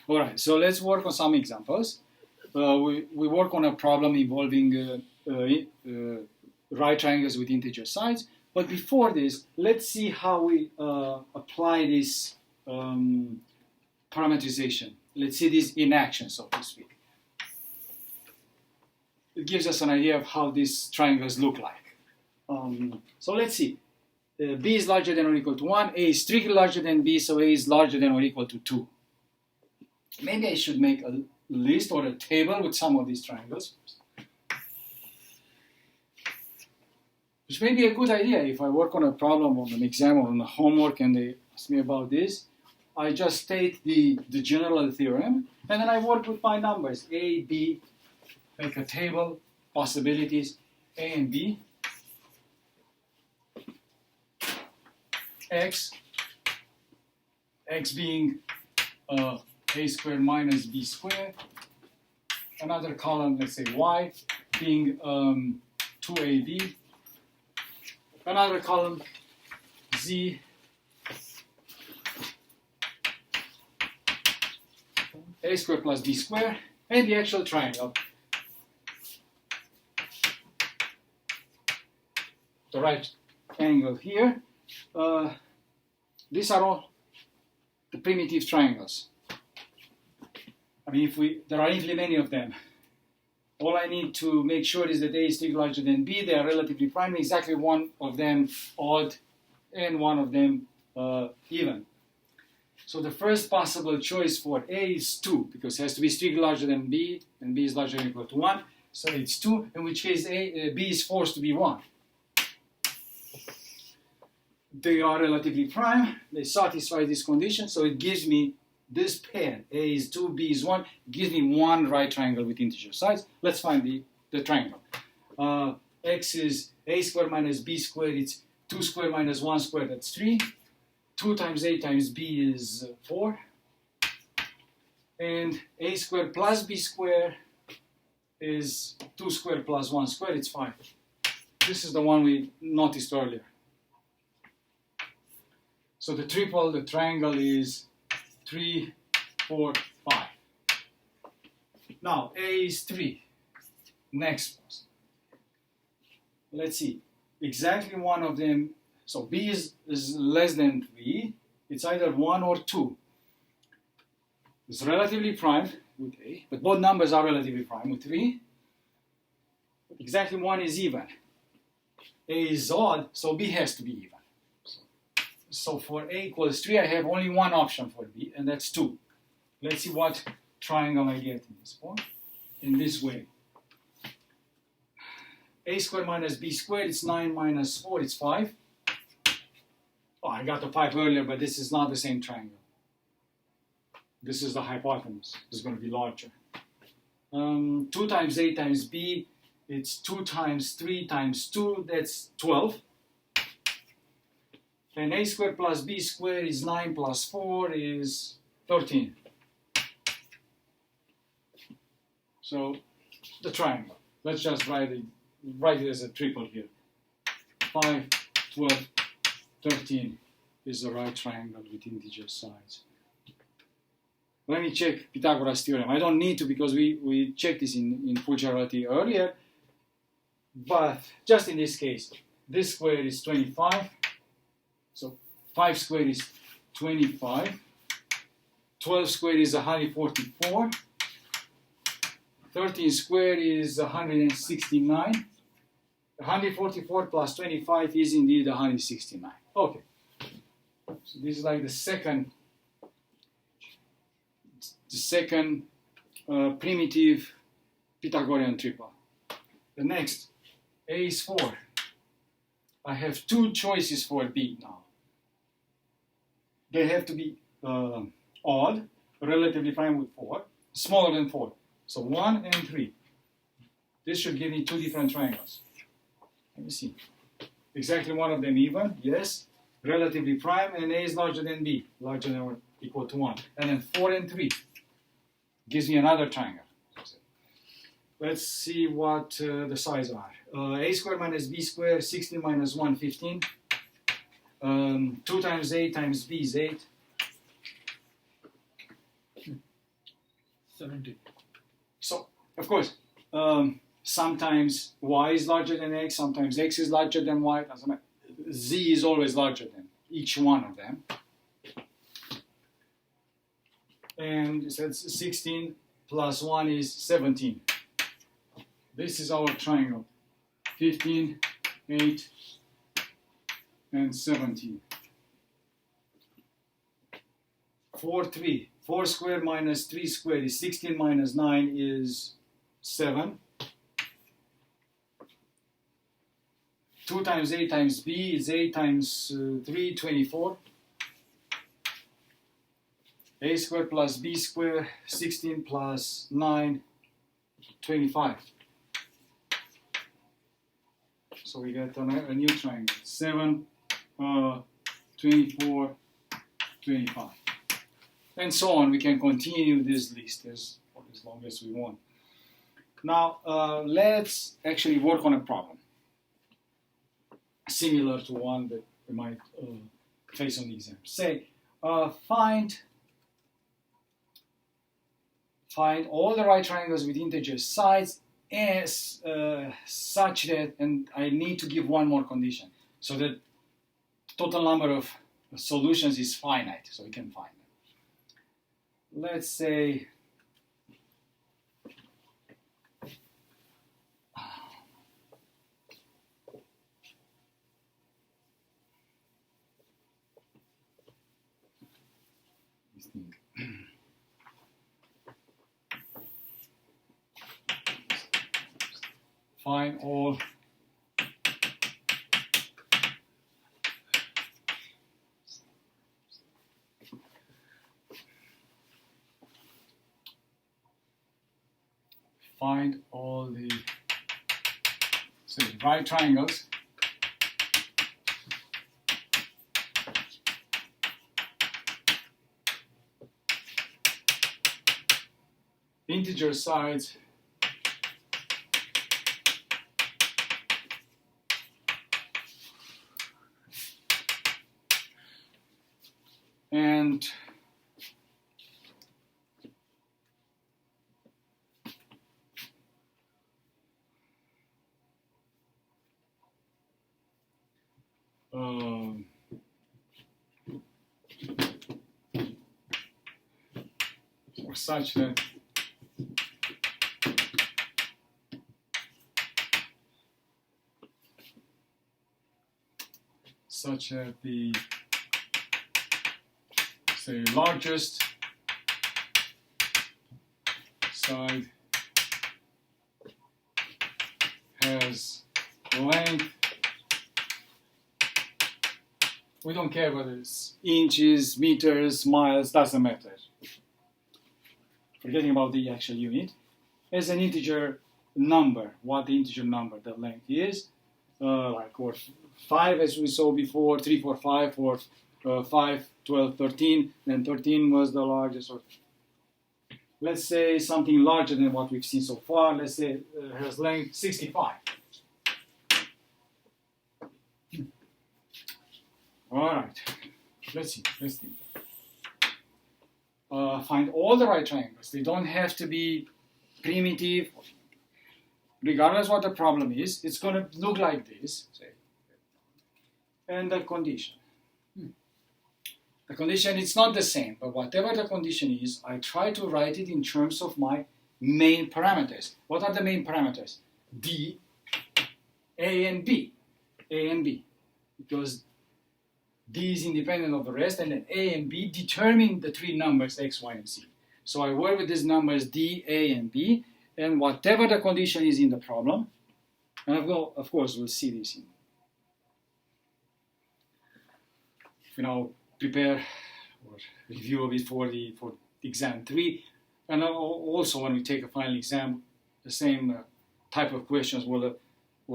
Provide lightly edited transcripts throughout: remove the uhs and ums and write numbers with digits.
All right, so let's work on some examples. We work on a problem involving right triangles with integer sides. But before this, let's see how we apply this parameterization. Let's see this in action, so to speak. It gives us an idea of how these triangles look like. So let's see. B is larger than or equal to 1. A is strictly larger than B, so A is larger than or equal to 2. Maybe I should make a list or a table with some of these triangles. Which may be a good idea if I work on a problem on an exam or on a homework and they ask me about this. I just state the general theorem and then I work with my numbers. A, B, make a table, possibilities, A and B. X being A squared minus B squared. Another column, let's say Y, being 2AB. Another column, Z, A squared plus B squared, and the actual triangle. The right angle here. These are all the primitive triangles. I mean, there are infinitely many of them. All I need to make sure is that A is strictly larger than B. They are relatively prime, exactly one of them odd and one of them even. So the first possible choice for A is 2, because it has to be strictly larger than B, and B is larger than or equal to 1. So it's 2, in which case B is forced to be 1. They are relatively prime. They satisfy this condition, so it gives me this pair. A is 2, B is 1. Gives me one right triangle with integer sides. Let's find the triangle. X is A squared minus B squared. It's 2 squared minus 1 squared. That's 3. 2 times A times B is 4. And A squared plus B squared is 2 squared plus 1 squared. It's 5. This is the one we noticed earlier. So the triangle is 3, 4, 5. Now, A is 3. Next. Let's see. Exactly one of them. So B is less than 3. It's either 1 or 2. It's relatively prime with A, but both numbers are relatively prime with 3. Exactly 1 is even. A is odd, so B has to be even. So for A equals 3, I have only one option for B, and that's 2. Let's see what triangle I get in this form. In this way. A squared minus B squared, it's 9 minus 4, it's 5. Oh, I got the 5 earlier, but this is not the same triangle. This is the hypotenuse. It's going to be larger. 2 times A times B, it's 2 times 3 times 2, that's 12. And A squared plus B squared is 9 plus 4 is 13. So the triangle. Let's just write it as a triple here. 5, 12, 13 is the right triangle with integer sides. Let me check Pythagoras theorem. I don't need to because we checked this in full generality earlier. But just in this case, this square is 25. So 5 squared is 25. 12 squared is 144. 13 squared is 169. 144 plus 25 is indeed 169. Okay. So this is like the second primitive Pythagorean triple. The next, A is 4. I have 2 choices for B now. They have to be odd, relatively prime with 4, smaller than 4. So 1 and 3. This should give me 2 different triangles. Let me see. Exactly one of them even, yes. Relatively prime, and A is larger than B, larger than or equal to 1. And then 4 and 3 gives me another triangle. Let's see what the sides are. A squared minus B squared, 16 minus 1, 15. 2 times A times B is 8. 70. So, of course, sometimes y is larger than x, sometimes x is larger than y, doesn't matter. Z is always larger than each one of them. And it says 16 plus 1 is 17. This is our triangle. 15, 8, and 17. 4, 3. 4 squared minus 3 squared is 16 minus 9 is 7. 2 times a times b is 8 times 3, 24. A squared plus b squared, 16 plus 9, 25. So we get a new triangle. 7, 24, 25. And so on. We can continue this list for as long as we want. Now, let's actually work on a problem similar to one that we might face on the exam. Say, find all the right triangles with integer sides as such that, and I need to give one more condition, so that the total number of solutions is finite, so we can find them. Let's say find all the right triangles integer sides and or such that the largest side has length. We don't care whether it's inches, meters, miles, doesn't matter. Forgetting about the actual unit. As an integer number, what the integer number, the length is, like or 5 as we saw before, 3, 4, 5, or 5, 12, 13, then 13 was the largest. Or let's say something larger than what we've seen so far. Let's say has length 65. All right, let's see. Find all the right triangles. They don't have to be primitive. Regardless what the problem is, it's going to look like this. Say, and the condition. The condition is not the same, but whatever the condition is, I try to write it in terms of my main parameters. What are the main parameters? D, A, and B. A and B. Because D is independent of the rest, and then A and B determine the three numbers X, Y, and Z. So I work with these numbers D, A, and B, and whatever the condition is in the problem, and of course we'll see this in, prepare or review of it for exam 3, and also when we take a final exam, the same type of questions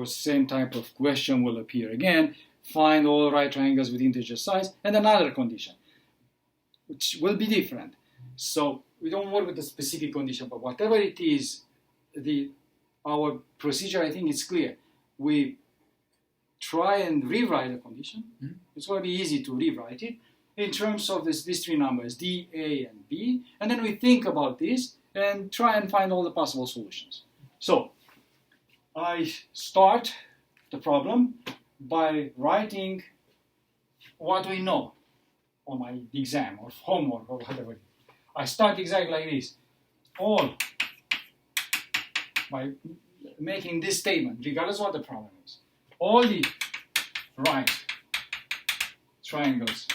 same type of question will appear again. Find all right triangles with integer size, and another condition, which will be different. So we don't work with a specific condition, but whatever it is, our procedure, I think, is clear. We try and rewrite the condition. It's going to be easy to rewrite it in terms of these three numbers, D, A, and B, and then we think about this, and try and find all the possible solutions. So I start the problem by writing what we know on my exam or homework or whatever. I start exactly like this. All by making this statement, regardless of what the problem is. All the right triangles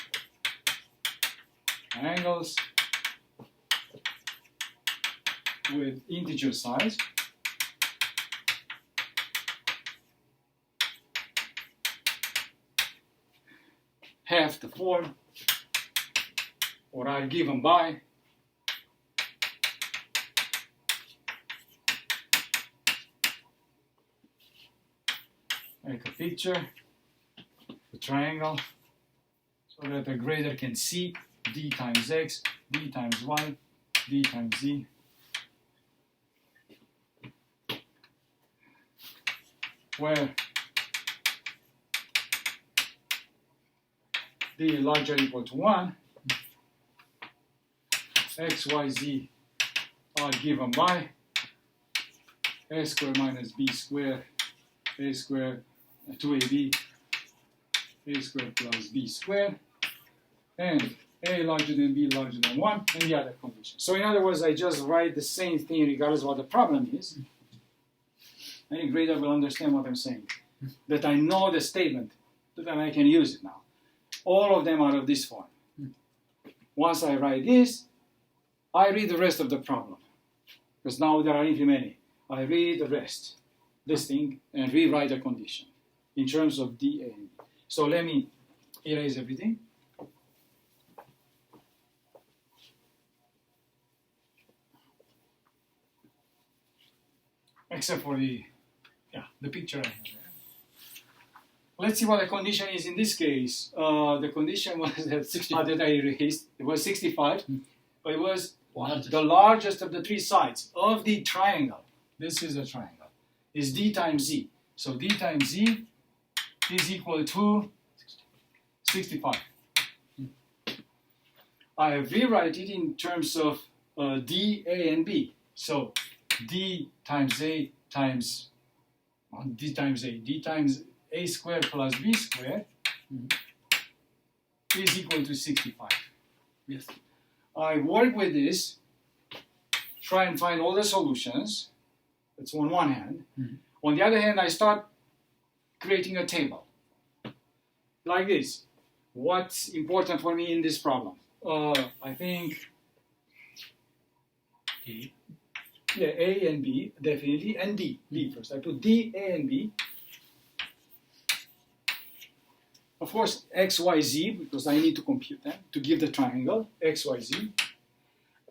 with integer size have the form or are given by make a picture, the triangle, so that the grader can see d times x, d times y, d times z. Where d larger or equal to 1, x, y, z are given by a squared minus b squared, a squared 2ab, a squared plus b squared, and a larger than b larger than 1, and the other condition. So in other words, I just write the same thing regardless of what the problem is. Any grader will understand what I'm saying. That I know the statement, that I can use it now. All of them are of this form. Once I write this, I read the rest of the problem. Because now there are infinitely many. I read the rest, this thing, and rewrite the condition in terms of d, a, and b. So let me erase everything. Except for the picture I have there. Let's see what the condition is in this case. The condition was that 65 that I erased. It was 65, but it was the largest of the three sides of the triangle. This is a triangle. Is d times z. So d times z is equal to 65. I rewrite it in terms of d, a, and b. So d times a times d times a squared plus b squared is equal to 65. Yes. I work with this, try and find all the solutions. That's on one hand. On the other hand, I start creating a table. Like this. What's important for me in this problem? I think A and B, definitely, and D. D first. I put D, A, and B. Of course, X, Y, Z, because I need to compute them to give the triangle, X, Y, Z.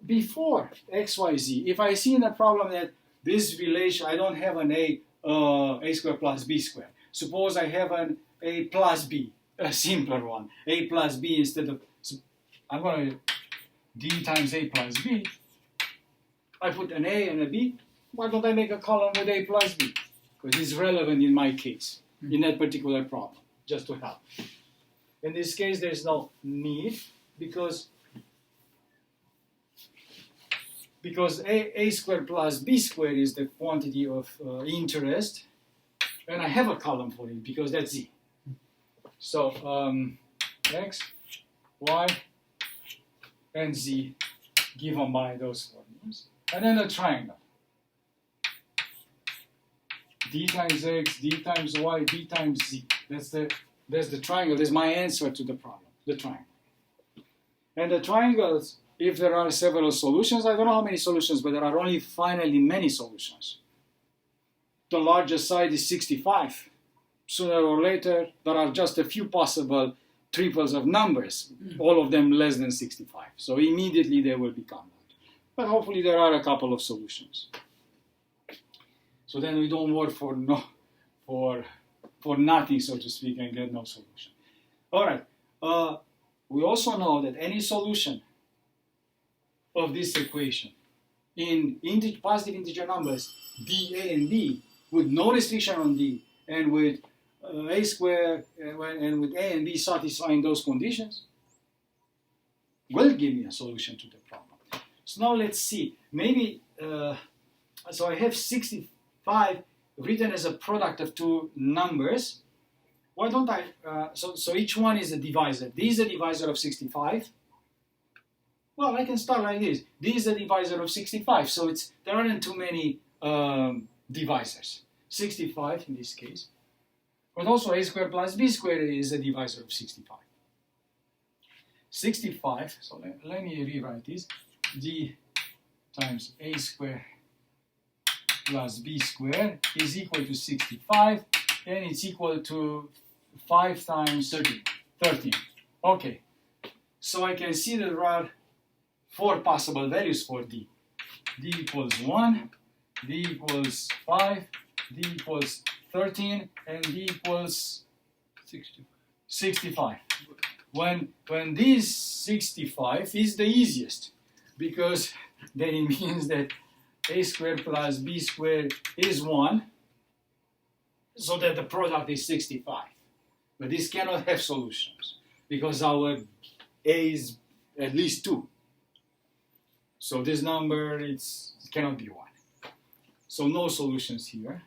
Before X, Y, Z, if I see in a problem that this relation, I don't have an A squared plus B squared. Suppose I have an A plus B, a simpler one. A plus B instead of, I'm going to D times A plus B. I put an A and a B. Why don't I make a column with A plus B? Because it's relevant in my case, in that particular problem, just to help. In this case, there's no need because A squared plus B squared is the quantity of interest, and I have a column for it because that's Z. So X, Y, and Z given by those formulas. And then a triangle. D times X, D times Y, D times Z. That's the triangle. That's my answer to the problem, the triangle. And the triangles, if there are several solutions, I don't know how many solutions, but there are only finally many solutions. The largest side is 65. Sooner or later, there are just a few possible triples of numbers, all of them less than 65. So immediately they will become that. But hopefully there are a couple of solutions. So then we don't work for nothing, so to speak, and get no solution. All right. We also know that any solution of this equation in positive integer numbers, d, a, and b, with no restriction on d, and with a squared and with a and b satisfying those conditions, will give me a solution to the problem. So now let's see. Maybe, so I have 65 written as a product of two numbers. Why don't I, so each one is a divisor. This is a divisor of 65. Well, I can start like this. This is a divisor of 65, so there aren't too many divisors. 65 in this case. But also a squared plus b squared is a divisor of 65. 65, so let me rewrite this. D times a squared plus b squared is equal to 65, and it's equal to 5 times 13. Okay, so I can see that there are 4 possible values for d. D equals 1, d equals 5, d equals 13, and d equals 65. When this 65 is the easiest, because then it means that a squared plus b squared is 1, so that the product is 65. But this cannot have solutions, because our a is at least 2. So this number it cannot be 1. So no solutions here.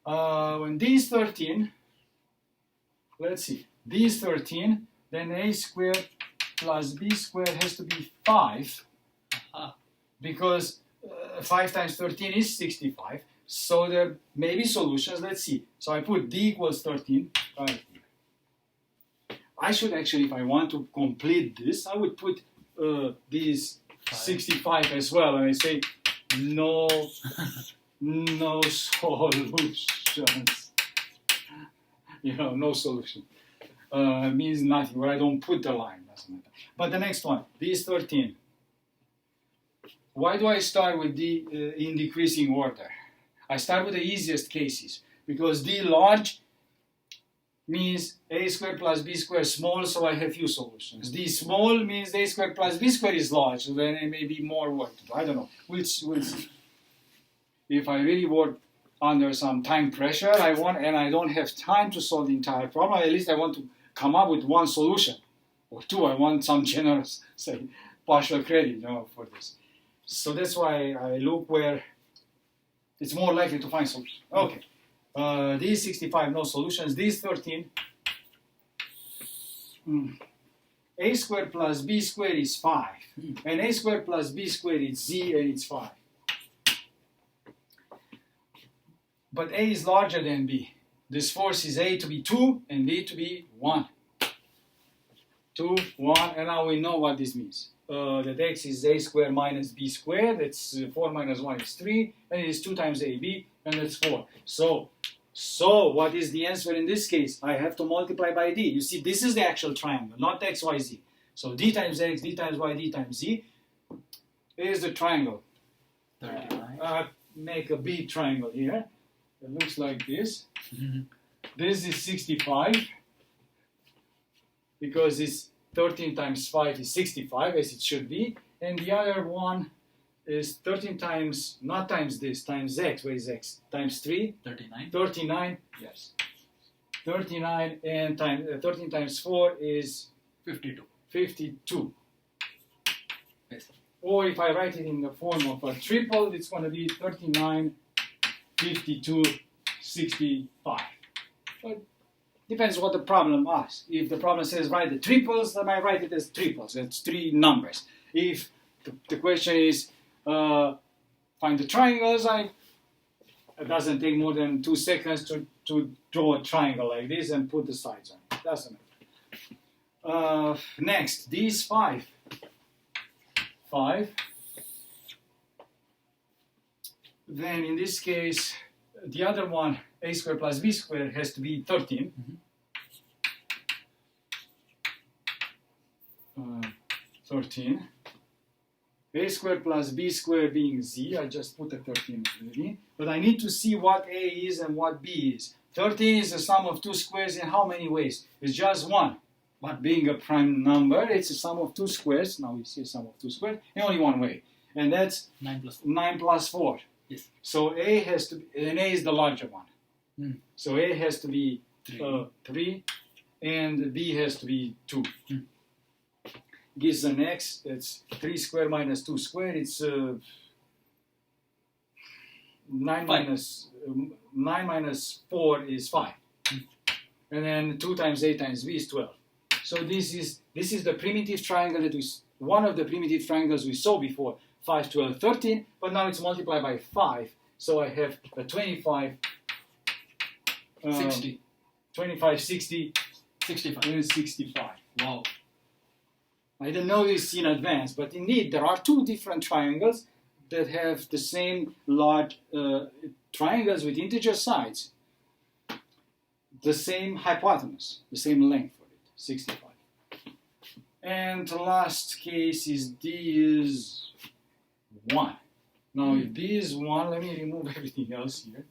When d is 13, let's see, d is 13, then a squared plus b squared has to be 5, because 5 times 13 is 65, so there may be solutions. Let's see. So I put d equals 13 right here. I should actually, if I want to complete this, I would put these 65 as well, and I say no, no solutions. You know, no solution. Means nothing, where I don't put the line, doesn't matter. But the next one, d is 13. Why do I start with d in decreasing order? I start with the easiest cases, because d large means a squared plus b squared small, so I have few solutions. D small means a squared plus b squared is large, so then it may be more work to do. I don't know. We'll see. If I really work under some time pressure, and I don't have time to solve the entire problem, at least I want to come up with one solution, or 2. I want some generous, say, partial credit, you know, for this. So that's why I look where it's more likely to find solutions. Okay, d is 65, no solutions. D is 13. A squared plus b squared is 5, and a squared plus b squared is z, and it's 5. But a is larger than b. This forces a to be 2 and b to be 1. 2, 1, and now we know what this means. That x is a squared minus b squared, that's 4 minus 1 is 3, and it is 2 times ab, and that's 4. So what is the answer in this case? I have to multiply by d. You see, this is the actual triangle, not x, y, z. So d times x, d times y, d times z is the triangle. 39. Make a B triangle here. It looks like this. This is 65, because it's 13 times 5 is 65, as it should be. And the other one is 13 times, not times this, times x. Where is x? Times 3? 39. 39, yes. 39, and 13 times 4 is 52. 52. Yes. Or if I write it in the form of a triple, it's going to be 39, 52, 65. But depends what the problem asks. If the problem says write the triples, then I write it as triples. It's 3 numbers. If the question is find the triangles, it doesn't take more than 2 seconds to draw a triangle like this and put the sides on it. Doesn't matter. Next, d is 5. 5. Then in this case, the other one, a squared plus b squared, has to be 13. 13. A squared plus b squared being z, I just put a 13 already. But I need to see what a is and what b is. 13 is the sum of 2 squares in how many ways? It's just 1. But being a prime number, it's a sum of 2 squares. Now we see a sum of 2 squares in only one way. And that's 9 plus 4. Yes. So a has to be, and a is the larger one. So a has to be 3, and b has to be 2. Gives an x, it's 3 squared minus 2 squared, it's 9 minus 4 is 5. And then 2 times a times b is 12. So this is the primitive triangle that one of the primitive triangles we saw before, 5, 12, 13, but now it's multiplied by 5. So I have a 25, 60. 25, 60, 65. and 65. Wow. I didn't know this in advance, but indeed there are 2 different triangles that have the same large triangles with integer sides, the same hypotenuse, the same length for it, 65. And the last case is d is 1. Now if d is 1, let me remove everything else here.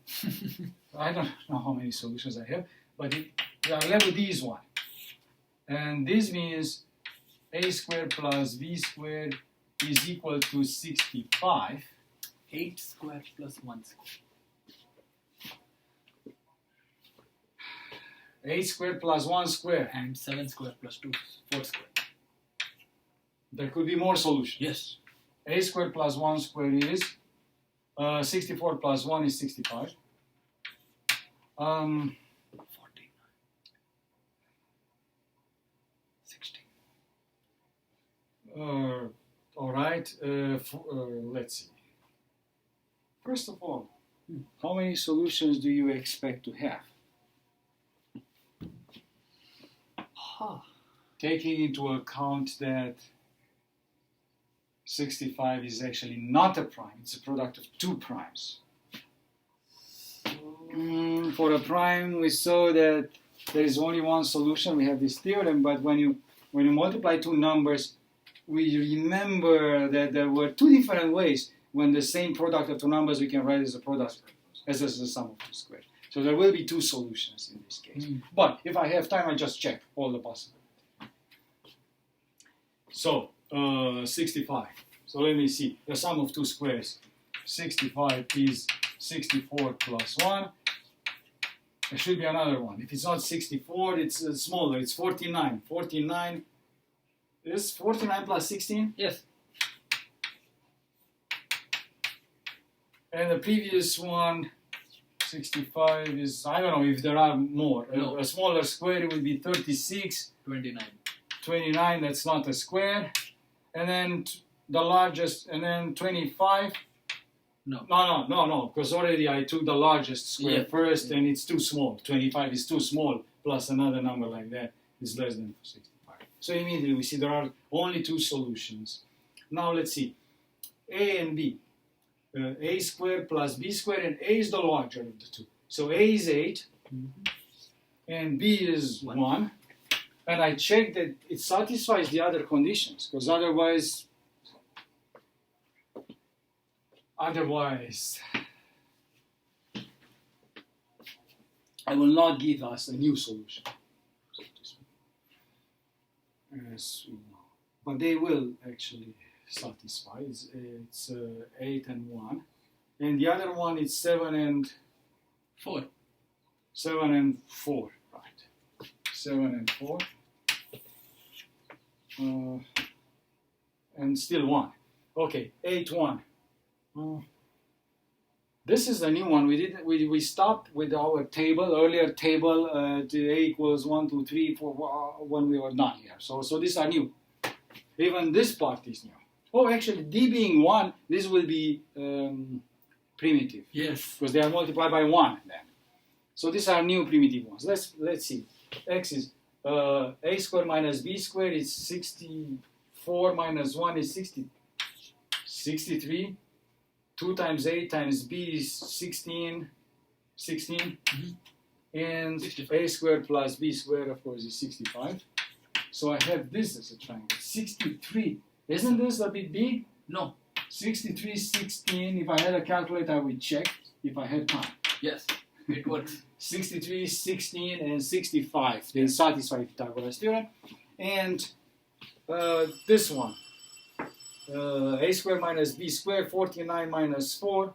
I don't know how many solutions I have, but our level d is 1. And this means a squared plus b squared is equal to 65. 8 squared plus 1 squared. 8 squared plus 1 squared. And 7 squared plus 4 squared. There could be more solutions. Yes. A squared plus 1 squared is 64 plus 1 is 65. 49. 60. All right. Let's see. First of all, how many solutions do you expect to have? Taking into account that 65 is actually not a prime, it's a product of 2 primes. For a prime, we saw that there is only one solution. We have this theorem, but when you multiply 2 numbers, we remember that there were 2 different ways when the same product of 2 numbers we can write as a product, as a sum of 2 squared. So there will be 2 solutions in this case. But if I have time, I just check all the possibilities. So 65. So let me see. The sum of 2 squares. 65 is 64 plus 1. There should be another one. If it's not 64, it's smaller. It's 49. 49 is 49 plus 16? Yes. And the previous one, 65 is, I don't know if there are more. No. A smaller square would be 36. 29. 29, that's not a square. And then the largest, and then 25. No. No, because already I took the largest square first, and it's too small. 25 is too small, plus another number like that is less than 65. So immediately we see there are only 2 solutions. Now let's see. A and B. A squared plus B squared, and A is the larger of the 2. So A is 8, and B is 1. And I check that it satisfies the other conditions, because otherwise I will not give us a new solution. As we know. But they will actually satisfy. It's 8 and 1. And the other one is 7 and 4. 7 and 4, right. 7 and 4. And still 1. Okay, 8, 1. This is a new one. We stopped with our earlier table, A equals 1, 2, 3, 4, when we were done here. So these are new. Even this part is new. Oh, actually, D being 1, this will be primitive. Yes. Because they are multiplied by 1 then. So these are new primitive ones. Let's see. X is A squared minus B squared is 64 minus 1 is 63. 2 times A times B is 16. And 65. A squared plus B squared, of course, is 65. So I have this as a triangle. 63. Isn't this a bit big? No. 63, 16. If I had a calculator, I would check if I had time. Yes, it works. 63, 16, and 65. They satisfy Pythagoras theorem. And this one. A squared minus B squared, 49 minus 4,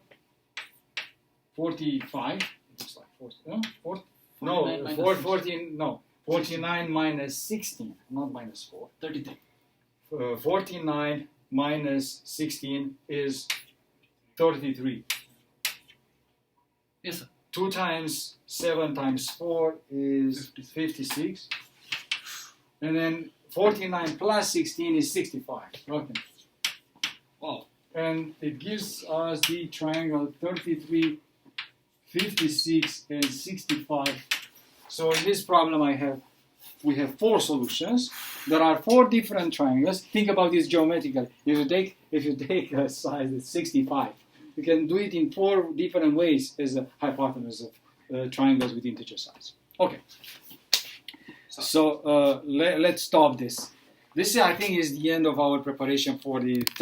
45. It's like 40, no, 14, no, 14, no. 49 minus 16, not minus 4. 33. 49 minus 16 is 33. Yes, sir. 2 times 7 times 4 is 56. And then 49 plus 16 is 65. Okay. Wow. And it gives us the triangle 33, 56, and 65. So in this problem we have 4 solutions. There are 4 different triangles. Think about this geometrically. If you take a size that's 65, you can do it in 4 different ways as a hypotenuse of triangles with integer size. Okay. So let's stop this. This, I think, is the end of our preparation for the